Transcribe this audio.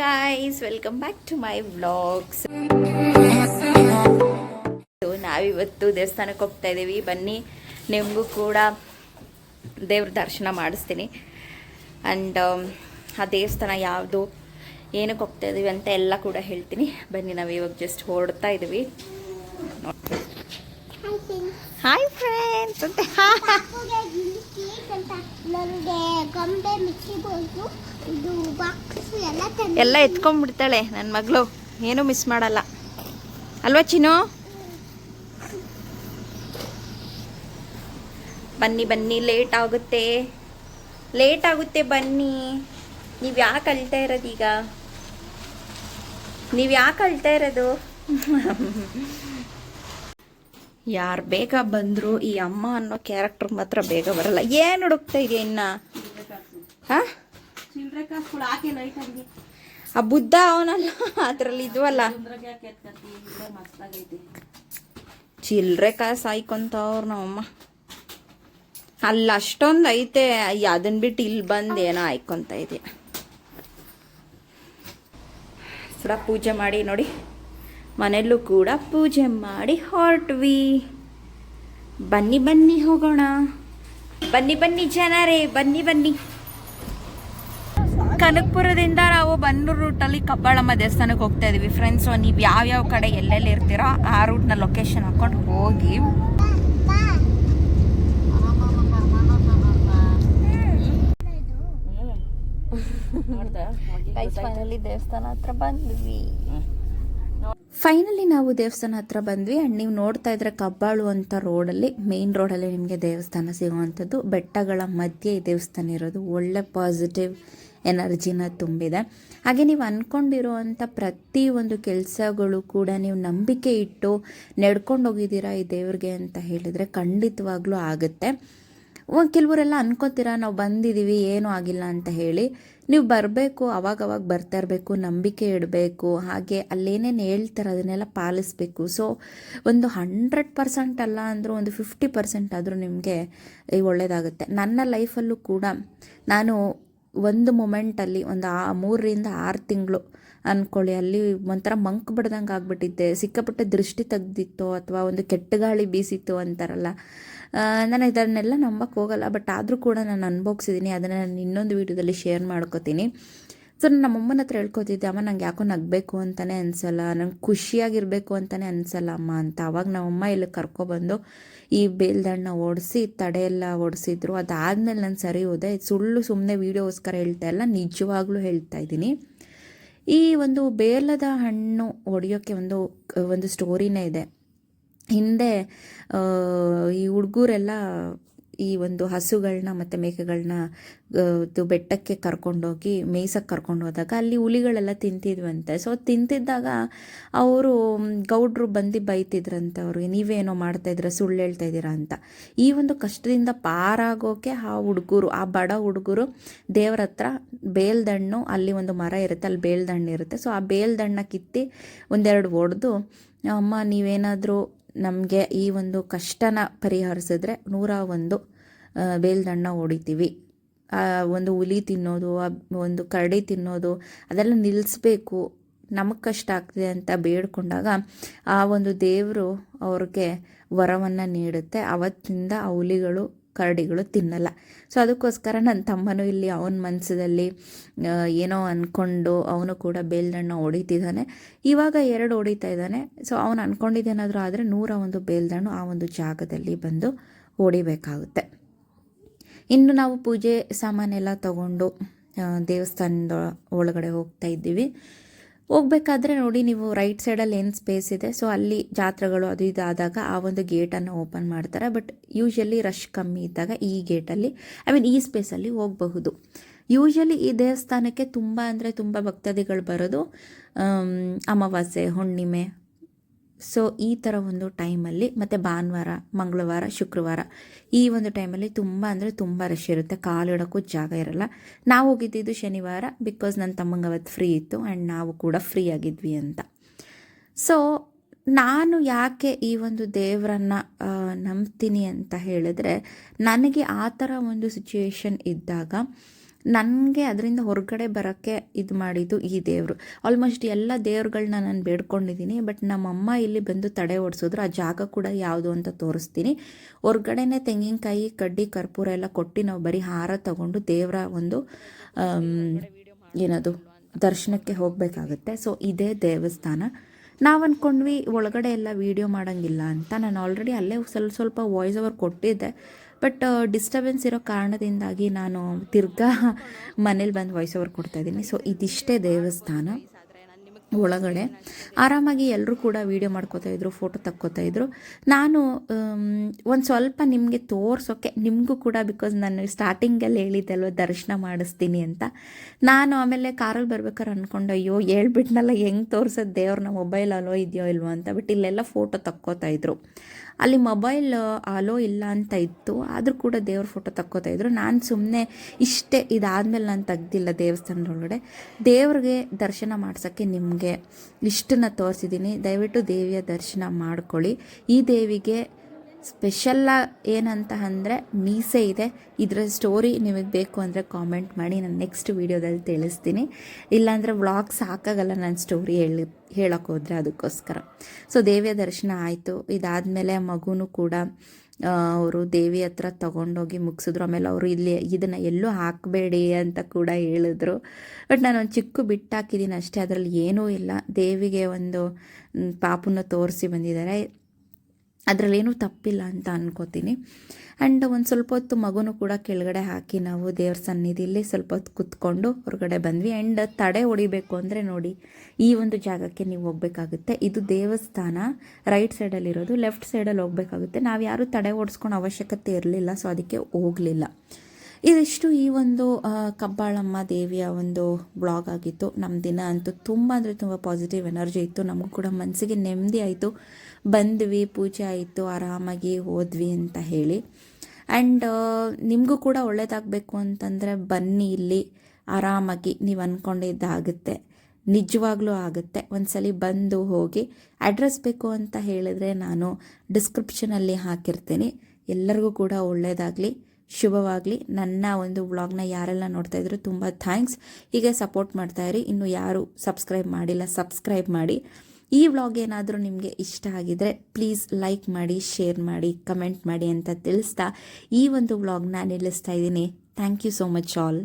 Guys, welcome back to my vlogs. ನಾವಿವತ್ತು ದೇವಸ್ಥಾನಕ್ಕೆ ಹೋಗ್ತಾ ಇದ್ದೀವಿ. ಬನ್ನಿ, ನಿಮಗೂ ಕೂಡ ದೇವ್ರ ದರ್ಶನ ಮಾಡಿಸ್ತೀನಿ. ಆ್ಯಂಡ್ ಆ ದೇವಸ್ಥಾನ ಯಾವುದು, ಏನಕ್ಕೆ ಹೋಗ್ತಾ ಇದ್ದೀವಿ ಅಂತ ಎಲ್ಲ ಕೂಡ ಹೇಳ್ತೀನಿ. ಬನ್ನಿ, ನಾವು ಇವಾಗ ಜಸ್ಟ್ ಹೊರಡ್ತಾ ಇದ್ದೀವಿ. ಹಾಯ್ ಫ್ರೆಂಡ್ಸ್ ಅಂತ ಎಲ್ಲ ಎತ್ಕೊಂಡ್ಬಿಡ್ತಾಳೆ ನನ್ನ ಮಗಳು, ಏನೂ ಮಿಸ್ ಮಾಡಲ್ಲ ಅಲ್ವಾ ಚಿನ್ನು? ಬನ್ನಿ ಬನ್ನಿ, ಲೇಟ್ ಆಗುತ್ತೆ ಬನ್ನಿ. ನೀವು ಯಾಕೆ ಅಳ್ತಾ ಇರೋದೀಗ? ನೀವು ಯಾಕೆ ಅಳ್ತಾ ಇರೋದು? ಯಾರು ಬೇಗ ಬಂದರು, ಈ ಅಮ್ಮ ಅನ್ನೋ ಕ್ಯಾರೆಕ್ಟರ್ ಮಾತ್ರ ಬೇಗ ಬರಲ್ಲ. ಏನು ಹುಡುಕ್ತಾ ಇದೆಯಾ ಇನ್ನ? ಹಾಂ, ಆ ಬುದ್ಧ ಅವನಲ್ಲ, ಅದರಲ್ಲಿ ಇದವಲ್ಲ ಚಿಲ್ಲರೆ ಕಾಸು ಹಾಯ್ಕೊಂತವ್ರು ನಮ್ಮಮ್ಮ. ಅಲ್ಲ ಅಷ್ಟೊಂದು ಐತೆ, ಅದನ್ನ ಬಿಟ್ಟು ಇಲ್ಲಿ ಬಂದು ಏನೋ ಹಾಯ್ಕೊಂತ ಇದೆಯಾ. ಸುಡ ಪೂಜೆ ಮಾಡಿ ನೋಡಿ, ಮನೆಯಲ್ಲೂ ಕೂಡ ಪೂಜೆ ಮಾಡಿ ಹೊರಟ್ವಿ. ಬನ್ನಿ ಬನ್ನಿ ಹೋಗೋಣ. ಬನ್ನಿ ಬನ್ನಿ ಜನರೇ, ಬನ್ನಿ ಬನ್ನಿ. ಕನಕಪುರದಿಂದ ನಾವು ಬನ್ನೂರು ರೂಟಲ್ಲಿ ಕಬ್ಬಾಳಮ್ಮ ದೇವಸ್ಥಾನಕ್ಕೆ ಹೋಗ್ತಾ ಇದೀವಿ ಫ್ರೆಂಡ್ಸ್. ನೀವು ಯಾವ್ಯಾವ ಕಡೆ ಎಲ್ಲೆಲ್ಲಿ ಇರ್ತೀರೋ ಆ ರೂಟ್ನ ಲೊಕೇಶನ್ ಹಾಕೊಂಡು ಹೋಗಿ. ಫೈನಲಿ ನಾವು ದೇವಸ್ಥಾನ ಹತ್ರ ಬಂದ್ವಿ. ಆ್ಯಂಡ್ ನೀವು ನೋಡ್ತಾ ಇದ್ರೆ ಕಬ್ಬಾಳು ಅಂತ ರೋಡಲ್ಲಿ, ಮೇನ್ ರೋಡಲ್ಲಿ ನಿಮಗೆ ದೇವಸ್ಥಾನ ಸಿಗುವಂಥದ್ದು. ಬೆಟ್ಟಗಳ ಮಧ್ಯೆ ಈ ದೇವಸ್ಥಾನ ಇರೋದು. ಒಳ್ಳೆ ಪಾಸಿಟಿವ್ ಎನರ್ಜಿನ ತುಂಬಿದೆ. ಹಾಗೆ ನೀವು ಅಂದ್ಕೊಂಡಿರುವಂಥ ಪ್ರತಿಯೊಂದು ಕೆಲಸಗಳು ಕೂಡ ನೀವು ನಂಬಿಕೆ ಇಟ್ಟು ನಡ್ಕೊಂಡು ಹೋಗಿದ್ದೀರಾ ಈ ದೇವ್ರಿಗೆ ಅಂತ ಹೇಳಿದರೆ ಖಂಡಿತವಾಗ್ಲೂ ಆಗುತ್ತೆ. ಕೆಲವರೆಲ್ಲ ಅನ್ಕೋತೀರಾ ನಾವು ಬಂದಿದ್ದೀವಿ ಏನೂ ಆಗಿಲ್ಲ ಅಂತ ಹೇಳಿ. ನೀವು ಬರಬೇಕು, ಅವಾಗವಾಗ ಬರ್ತಾ ಇರಬೇಕು, ನಂಬಿಕೆ ಇಡಬೇಕು. ಹಾಗೆ ಅಲ್ಲೇನೇನು ಹೇಳ್ತಾರೆ ಅದನ್ನೆಲ್ಲ ಪಾಲಿಸಬೇಕು. ಸೊ ಒಂದು 100% ಅಲ್ಲ ಅಂದರೂ ಒಂದು 50% ಆದರೂ ನಿಮಗೆ ಒಳ್ಳೆಯದಾಗುತ್ತೆ. ನನ್ನ ಲೈಫಲ್ಲೂ ಕೂಡ ನಾನು ಒಂದು ಮೊಮೆಂಟಲ್ಲಿ ಒಂದು 3 ರಿಂದ 6 ತಿಂಗಳು ಅಂದ್ಕೊಳ್ಳಿ, ಅಲ್ಲಿ ಒಂಥರ ಮಂಕ್ ಬಿಡ್ದಂಗೆ ಆಗಿಬಿಟ್ಟಿದ್ದೆ. ಸಿಕ್ಕಾಪಟ್ಟೆ ದೃಷ್ಟಿ ತೆಗ್ದಿತ್ತು ಅಥವಾ ಒಂದು ಕೆಟ್ಟ ಗಾಳಿ ಬೀಸಿತ್ತು ಅಂತಾರಲ್ಲ, ನಾನು ಇದನ್ನೆಲ್ಲ ನಂಬಕ್ಕೆ ಹೋಗಲ್ಲ. ಬಟ್ ಆದರೂ ಕೂಡ ನಾನು ಅನುಭವಿಸಿದ್ದೀನಿ. ಅದನ್ನು ನಾನು ಇನ್ನೊಂದು ವೀಡಿಯೋದಲ್ಲಿ ಶೇರ್ ಮಾಡ್ಕೋತೀನಿ. ಸೊ ನಾನು ನಮ್ಮಮ್ಮನ ಹತ್ರ ಹೇಳ್ಕೊತಿದ್ದೆ, ಅಮ್ಮ ನಂಗೆ ಯಾಕೋ ನಗಬೇಕು ಅಂತಲೇ ಅನಿಸಲ್ಲ, ನಂಗೆ ಖುಷಿಯಾಗಿರಬೇಕು ಅಂತಲೇ ಅನಿಸಲ್ಲ ಅಮ್ಮ ಅಂತ. ಆವಾಗ ನಮ್ಮಮ್ಮ ಇಲ್ಲಿ ಕರ್ಕೊಬಂದು ಈ ಬೇಲ್ದಣ್ಣ ಓಡಿಸಿ ತಡೆಯೆಲ್ಲ ಓಡಿಸಿದ್ರು. ಅದಾದಮೇಲೆ ನಾನು ಸರಿ ಹೋದೆ. ಸುಳ್ಳು ಸುಮ್ಮನೆ ವೀಡಿಯೋಗೋಸ್ಕರ ಹೇಳ್ತಾ ಇಲ್ಲ, ನಿಜವಾಗ್ಲೂ ಹೇಳ್ತಾ ಇದ್ದೀನಿ. ಈ ಒಂದು ಬೇಲದ ಹಣ್ಣು ಹೊಡೆಯೋಕ್ಕೆ ಒಂದು ಸ್ಟೋರಿನೇ ಇದೆ. ಹಿಂದೆ ಈ ಹುಡುಗರೆಲ್ಲ ಈ ಒಂದು ಹಸುಗಳನ್ನ ಮತ್ತು ಮೇಕೆಗಳನ್ನ ಬೆಟ್ಟಕ್ಕೆ ಕರ್ಕೊಂಡೋಗಿ ಮೇಯ್ಸಕ್ಕೆ ಕರ್ಕೊಂಡು ಹೋದಾಗ ಅಲ್ಲಿ ಹುಲಿಗಳೆಲ್ಲ ತಿಂತಿದ್ವಂತೆ. ಸೊ ತಿಂತಿದ್ದಾಗ ಅವರು ಗೌಡ್ರು ಬಂದು ಬೈತಿದ್ರಂತೆ ಅವ್ರಿಗೆ, ನೀವೇನೋ ಮಾಡ್ತಾಯಿದ್ದೀರ, ಸುಳ್ಳು ಹೇಳ್ತಾ ಇದ್ದೀರಾ ಅಂತ. ಈ ಒಂದು ಕಷ್ಟದಿಂದ ಪಾರಾಗೋಕೆ ಆ ಬಡ ಹುಡುಗರು ದೇವ್ರ ಹತ್ರ ಬೇಲ್ದಣ್ಣು, ಅಲ್ಲಿ ಒಂದು ಮರ ಇರುತ್ತೆ, ಅಲ್ಲಿ ಬೇಲ್ದಣ್ಣು ಇರುತ್ತೆ. ಸೊ ಆ ಬೇಲ್ದಣ್ಣ ಕಿತ್ತಿ ಒಂದೆರಡು ಹೊಡೆದು, ಅಮ್ಮ ನೀವೇನಾದರೂ ನಮಗೆ ಈ ಒಂದು ಕಷ್ಟನ ಪರಿಹರಿಸಿದ್ರೆ 101 ಬೇಲ್ದಣ್ಣ ಹೊಡಿತೀವಿ. ಒಂದು ಹುಲಿ ತಿನ್ನೋದು, ಒಂದು ಕರಡಿ ತಿನ್ನೋದು ಅದೆಲ್ಲ ನಿಲ್ಲಿಸ್ಬೇಕು, ನಮಗೆ ಕಷ್ಟ ಆಗ್ತಿದೆ ಅಂತ ಬೇಡ್ಕೊಂಡಾಗ ಆ ಒಂದು ದೇವರು ಅವ್ರಿಗೆ ವರವನ್ನು ನೀಡುತ್ತೆ. ಅವತ್ತಿಂದ ಆ ಹುಲಿಗಳು ಕರಡಿಗಳು ತಿನ್ನಲ್ಲ. ಸೊ ಅದಕ್ಕೋಸ್ಕರ ನನ್ನ ತಮ್ಮನೂ ಇಲ್ಲಿ ಅವನ ಮನಸ್ಸಲ್ಲಿ ಏನೋ ಅಂದ್ಕೊಂಡು ಅವನು ಕೂಡ ಬೇಲ್ದಣ್ಣ ಹೊಡಿತಿದ್ದಾನೆ. ಇವಾಗ 2 ಹೊಡಿತಾ ಇದ್ದಾನೆ. ಸೊ ಅವನು ಅಂದ್ಕೊಂಡಿದ್ದೇನಾದರೂ ಆದರೆ 101 ಬೇಲ್ದಣ್ಣು ಆ ಒಂದು ಜಾಗದಲ್ಲಿ ಬಂದು ಹೊಡಿಬೇಕಾಗುತ್ತೆ. ಇನ್ನು ನಾವು ಪೂಜೆ ಸಾಮಾನೆಲ್ಲ ತಗೊಂಡು ದೇವಸ್ಥಾನದ ಒಳಗಡೆ ಹೋಗ್ತಾ ಇದ್ದೀವಿ. ಹೋಗ್ಬೇಕಾದ್ರೆ ನೋಡಿ, ನೀವು ರೈಟ್ ಸೈಡಲ್ಲಿ ಏನು ಸ್ಪೇಸ್ ಇದೆ, ಸೊ ಅಲ್ಲಿ ಜಾತ್ರೆಗಳು ಅದು ಇದಾದಾಗ ಆ ಒಂದು ಗೇಟನ್ನು ಓಪನ್ ಮಾಡ್ತಾರೆ. ಬಟ್ ಯೂಶಲಿ ರಶ್ ಕಮ್ಮಿ ಇದ್ದಾಗ ಈ ಗೇಟಲ್ಲಿ ಈ ಸ್ಪೇಸಲ್ಲಿ ಹೋಗಬಹುದು. ಯೂಶಲಿ ಈ ದೇವಸ್ಥಾನಕ್ಕೆ ತುಂಬ ಅಂದರೆ ತುಂಬ ಭಕ್ತಾದಿಗಳು ಬರೋದು ಅಮಾವಾಸ್ಯೆ, ಹುಣ್ಣಿಮೆ, ಸೊ ಈ ಥರ ಒಂದು ಟೈಮಲ್ಲಿ, ಮತ್ತು ಭಾನುವಾರ, ಮಂಗಳವಾರ, ಶುಕ್ರವಾರ ಈ ಒಂದು ಟೈಮಲ್ಲಿ ತುಂಬ ಅಂದರೆ ತುಂಬ ರಶ್ ಇರುತ್ತೆ. ಕಾಲಿಡೋಕ್ಕೂ ಜಾಗ ಇರಲ್ಲ. ನಾವು ಹೋಗಿದ್ದಿದ್ದು ಶನಿವಾರ, ಬಿಕಾಸ್ ನನ್ನ ತಮ್ಮಂಗೆ ಅವತ್ತು ಫ್ರೀ ಇತ್ತು ಆ್ಯಂಡ್ ನಾವು ಕೂಡ ಫ್ರೀ ಆಗಿದ್ವಿ ಅಂತ. ಸೊ ನಾನು ಯಾಕೆ ಈ ಒಂದು ದೇವರನ್ನು ನಂಬ್ತೀನಿ ಅಂತ ಹೇಳಿದ್ರೆ, ನನಗೆ ಆ ಥರ ಒಂದು ಸಿಚುವೇಶನ್ ಇದ್ದಾಗ ನನಗೆ ಅದರಿಂದ ಹೊರಗಡೆ ಬರೋಕ್ಕೆ ಇದು ಮಾಡಿದ್ದು ಈ ದೇವರು. ಆಲ್ಮೋಸ್ಟ್ ಎಲ್ಲ ದೇವ್ರುಗಳನ್ನ ನಾನು ಬೇಡ್ಕೊಂಡಿದ್ದೀನಿ. ಬಟ್ ನಮ್ಮಮ್ಮ ಇಲ್ಲಿ ಬಂದು ತಡೆ ಓಡಿಸಿದ್ರು. ಆ ಜಾಗ ಕೂಡ ಯಾವುದು ಅಂತ ತೋರಿಸ್ತೀನಿ. ಹೊರ್ಗಡೆನೇ ತೆಂಗಿನಕಾಯಿ, ಕಡ್ಡಿ, ಕರ್ಪೂರ ಎಲ್ಲ ಕೊಟ್ಟು ನಾವು ಬರೀ ಹಾರ ತಗೊಂಡು ದೇವರ ಒಂದು ಏನದು ದರ್ಶನಕ್ಕೆ ಹೋಗಬೇಕಾಗುತ್ತೆ. ಸೊ ಇದೇ ದೇವಸ್ಥಾನ. ನಾವು ಅಂದ್ಕೊಂಡ್ವಿ ಒಳಗಡೆ ಎಲ್ಲ ವೀಡಿಯೋ ಮಾಡೋಂಗಿಲ್ಲ ಅಂತ. ನಾನು ಆಲ್ರೆಡಿ ಅಲ್ಲೇ ಸ್ವಲ್ಪ ವಾಯ್ಸ್ ಓವರ್ ಕೊಟ್ಟಿದ್ದೆ. ಬಟ್ ಡಿಸ್ಟರ್ಬೆನ್ಸ್ ಇರೋ ಕಾರಣದಿಂದಾಗಿ ನಾನು ತಿರ್ಗಾ ಮನೇಲಿ ಬಂದು ವಾಯ್ಸ್ ಓವರ್ ಕೊಡ್ತಾಯಿದ್ದೀನಿ. ಸೊ ಇದಿಷ್ಟೇ ದೇವಸ್ಥಾನ. ಒಳಗಡೆ ಆರಾಮಾಗಿ ಎಲ್ಲರೂ ಕೂಡ ವೀಡಿಯೋ ಮಾಡ್ಕೋತಾಯಿದ್ರು, ಫೋಟೋ ತಕ್ಕೋತಾಯಿದ್ರು. ನಾನು ಒಂದು ಸ್ವಲ್ಪ ನಿಮಗೆ ತೋರ್ಸೋಕ್ಕೆ, ನಿಮಗೂ ಕೂಡ, ಬಿಕಾಸ್ ನಾನು ಸ್ಟಾರ್ಟಿಂಗಲ್ಲಿ ಹೇಳಿದ್ದೆ ಅಲ್ವ ದರ್ಶನ ಮಾಡಿಸ್ತೀನಿ ಅಂತ. ನಾನು ಆಮೇಲೆ ಕಾರಲ್ಲಿ ಬರ್ಬೇಕಾದ್ರೆ ಅಂದ್ಕೊಂಡು ಅಯ್ಯೋ ಹೇಳ್ಬಿಟ್ನಲ್ಲ, ಹೆಂಗೆ ತೋರ್ಸೋದು ದೇವ್ರನ್ನ, ಮೊಬೈಲ್ ಅಲೋ ಇದೆಯೋ ಇಲ್ವೋ ಅಂತ. ಬಟ್ ಇಲ್ಲೆಲ್ಲ ಫೋಟೋ ತಕ್ಕೋತಾಯಿದ್ರು. ಅಲ್ಲಿ ಮೊಬೈಲ್ ಅಲೋ ಇಲ್ಲ ಅಂತ ಇತ್ತು, ಆದರೂ ಕೂಡ ದೇವ್ರ ಫೋಟೋ ತಕ್ಕೋತಾಯಿದ್ರು. ನಾನು ಸುಮ್ಮನೆ ಇಷ್ಟೇ, ಇದಾದಮೇಲೆ ನಾನು ತೆಗ್ದಿಲ್ಲ ದೇವಸ್ಥಾನದೊಳಗಡೆ. ದೇವ್ರಿಗೆ ದರ್ಶನ ಮಾಡ್ಸೋಕ್ಕೆ ನಿಮಗೆ ಇಷ್ಟನ್ನು ತೋರಿಸಿದ್ದೀನಿ. ದಯವಿಟ್ಟು ದೇವಿಯ ದರ್ಶನ ಮಾಡ್ಕೊಳ್ಳಿ. ಈ ದೇವಿಗೆ ಸ್ಪೆಷಲ್ಲ ಏನಂತ ಅಂದರೆ ಮೀಸೆ ಇದೆ. ಇದರ ಸ್ಟೋರಿ ನಿಮಗೆ ಬೇಕು ಅಂದರೆ ಕಾಮೆಂಟ್ ಮಾಡಿ, ನಾನು ನೆಕ್ಸ್ಟ್ ವೀಡಿಯೋದಲ್ಲಿ ತಿಳಿಸ್ತೀನಿ. ಇಲ್ಲಾಂದರೆ ವ್ಲಾಗ್ ಸಾಕಾಗಲ್ಲ ನಾನು ಸ್ಟೋರಿ ಹೇಳೋಕ್ಕೆ ಹೋದರೆ, ಅದಕ್ಕೋಸ್ಕರ. ಸೊ ದೇವಿಯ ದರ್ಶನ ಆಯಿತು. ಇದಾದಮೇಲೆ ಮಗುನೂ ಕೂಡ ಅವರು ದೇವಿ ಹತ್ರ ತೊಗೊಂಡೋಗಿ ಮುಗಿಸಿದ್ರು. ಆಮೇಲೆ ಅವರು ಇಲ್ಲಿ ಇದನ್ನು ಎಲ್ಲೂ ಹಾಕಬೇಡಿ ಅಂತ ಕೂಡ ಹೇಳಿದ್ರು. ಬಟ್ ನಾನು ಒಂದು ಚಿಕ್ಕ ಬಿಟ್ಟು ಹಾಕಿದ್ದೀನಿ ಅಷ್ಟೇ, ಅದರಲ್ಲಿ ಏನೂ ಇಲ್ಲ. ದೇವಿಗೆ ಒಂದು ಪಾಪನ್ನು ತೋರಿಸಿ ಬಂದಿದ್ದಾರೆ, ಅದರಲ್ಲೇನೂ ತಪ್ಪಿಲ್ಲ ಅಂತ ಅನ್ಕೋತೀನಿ. ಆ್ಯಂಡ್ ಒಂದು ಸ್ವಲ್ಪ ಹೊತ್ತು ಮಗುನೂ ಕೂಡ ಕೆಳಗಡೆ ಹಾಕಿ ನಾವು ದೇವ್ರ ಸನ್ನಿಧಿಯಲ್ಲಿ ಸ್ವಲ್ಪ ಹೊತ್ತು ಕೂತ್ಕೊಂಡು ಹೊರಗಡೆ ಬಂದ್ವಿ. ಆ್ಯಂಡ್ ತಡೆ ಹೊಡಿಬೇಕು ಅಂದರೆ ನೋಡಿ, ಈ ಒಂದು ಜಾಗಕ್ಕೆ ನೀವು ಹೋಗಬೇಕಾಗುತ್ತೆ. ಇದು ದೇವಸ್ಥಾನ ರೈಟ್ ಸೈಡಲ್ಲಿರೋದು, ಲೆಫ್ಟ್ ಸೈಡಲ್ಲಿ ಹೋಗಬೇಕಾಗುತ್ತೆ. ನಾವು ಯಾರೂ ತಡೆ ಓಡಿಸ್ಕೊಂಡು ಅವಶ್ಯಕತೆ ಇರಲಿಲ್ಲ, ಸೊ ಅದಕ್ಕೆ ಹೋಗಲಿಲ್ಲ. ಇದಿಷ್ಟು ಈ ಒಂದು ಕಬ್ಬಾಳಮ್ಮ ದೇವಿಯ ಒಂದು ಬ್ಲಾಗ್ ಆಗಿತ್ತು. ನಮ್ಮ ದಿನ ಅಂತೂ ತುಂಬ ಅಂದರೆ ತುಂಬ ಪಾಸಿಟಿವ್ ಎನರ್ಜಿ ಇತ್ತು. ನಮಗೂ ಕೂಡ ಮನಸ್ಸಿಗೆ ನೆಮ್ಮದಿ ಆಯಿತು. ಬಂದ್ವಿ, ಪೂಜೆ ಆಯಿತು, ಆರಾಮಾಗಿ ಹೋದ್ವಿ ಅಂತ ಹೇಳಿ. ಆ್ಯಂಡ್ ನಿಮಗೂ ಕೂಡ ಒಳ್ಳೇದಾಗಬೇಕು ಅಂತಂದರೆ ಬನ್ನಿ, ಇಲ್ಲಿ ಆರಾಮಾಗಿ ನೀವು ಅಂದ್ಕೊಂಡಿದ್ದಾಗುತ್ತೆ, ನಿಜವಾಗ್ಲೂ ಆಗುತ್ತೆ. ಒಂದ್ಸಲಿ ಬಂದು ಹೋಗಿ. ಅಡ್ರೆಸ್ ಬೇಕು ಅಂತ ಹೇಳಿದ್ರೆ ನಾನು ಡಿಸ್ಕ್ರಿಪ್ಷನಲ್ಲಿ ಹಾಕಿರ್ತೀನಿ. ಎಲ್ಲರಿಗೂ ಕೂಡ ಒಳ್ಳೆಯದಾಗಲಿ, ಶುಭವಾಗಲಿ. ನನ್ನ ಒಂದು ವ್ಲಾಗ್ನ ಯಾರೆಲ್ಲ ನೋಡ್ತಾಯಿದ್ರು ತುಂಬ ಥ್ಯಾಂಕ್ಸ್. ಹೀಗೆ ಸಪೋರ್ಟ್ ಮಾಡ್ತಾಯಿರಿ. ಇನ್ನು ಯಾರು ಸಬ್ಸ್ಕ್ರೈಬ್ ಮಾಡಿಲ್ಲ, ಸಬ್ಸ್ಕ್ರೈಬ್ ಮಾಡಿ. ಈ ವ್ಲಾಗ್ ಏನಾದರೂ ನಿಮಗೆ ಇಷ್ಟ ಆಗಿದರೆ ಪ್ಲೀಸ್ ಲೈಕ್ ಮಾಡಿ, ಶೇರ್ ಮಾಡಿ, ಕಮೆಂಟ್ ಮಾಡಿ ಅಂತ ತಿಳಿಸ್ತಾ ಈ ಒಂದು ವ್ಲಾಗ್ನ ನಿಲ್ಲಿಸ್ತಾ ಇದ್ದೀನಿ. Thank you so much all.